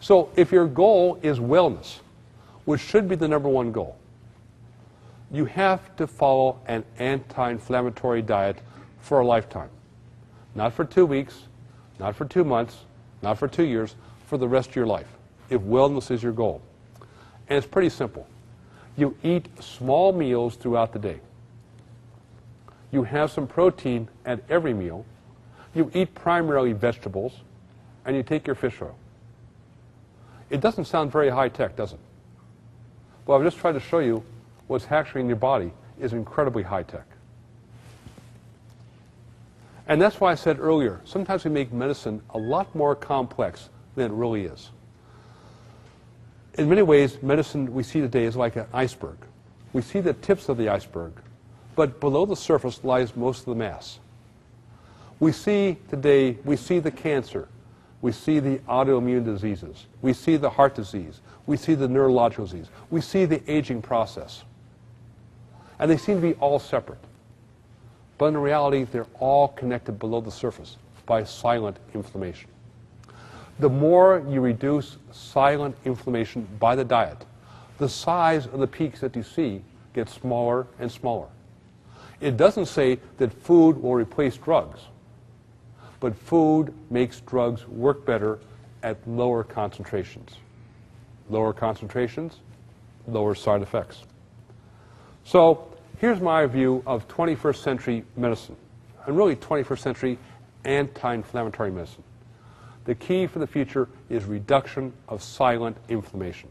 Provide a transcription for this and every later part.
So if your goal is wellness, which should be the #1 goal, you have to follow an anti-inflammatory diet for a lifetime. Not for 2 weeks, not for 2 months, not for 2 years, for the rest of your life, if wellness is your goal. And it's pretty simple. You eat small meals throughout the day. You have some protein at every meal. You eat primarily vegetables, and you take your fish oil. It doesn't sound very high-tech, does it? Well, I've just tried to show you what's actually in your body is incredibly high-tech. And that's why I said earlier, sometimes we make medicine a lot more complex than it really is. In many ways, medicine we see today is like an iceberg. We see the tips of the iceberg, but below the surface lies most of the mass. We see today, we see the cancer, we see the autoimmune diseases, we see the heart disease, we see the neurological disease, we see the aging process. And they seem to be all separate. But in reality, they're all connected below the surface by silent inflammation. The more you reduce silent inflammation by the diet, the size of the peaks that you see gets smaller and smaller. It doesn't say that food will replace drugs, but food makes drugs work better at lower concentrations. Lower concentrations, lower side effects. So here's my view of 21st century medicine, and really 21st century anti-inflammatory medicine. The key for the future is reduction of silent inflammation.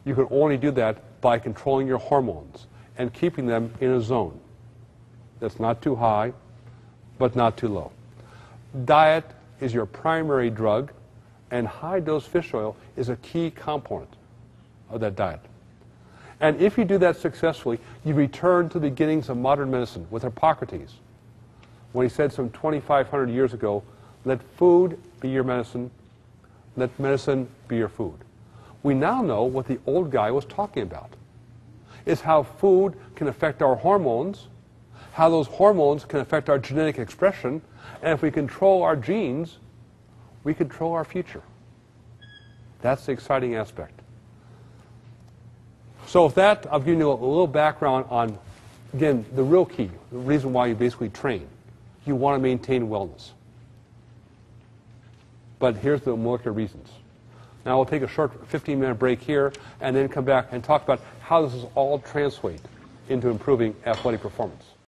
You can only do that by controlling your hormones and keeping them in a zone that's not too high, but not too low. Diet is your primary drug, and high-dose fish oil is a key component of that diet. And if you do that successfully, you return to the beginnings of modern medicine with Hippocrates, when he said some 2,500 years ago, let food be your medicine, let medicine be your food. We now know what the old guy was talking about. It's how food can affect our hormones, how those hormones can affect our genetic expression, and if we control our genes, we control our future. That's the exciting aspect. So with that, I've given you a little background on, again, the real key, the reason why you basically train. You want to maintain wellness. But here's the molecular reasons. Now we'll take a short 15-minute break here and then come back and talk about how this is all translate into improving athletic performance.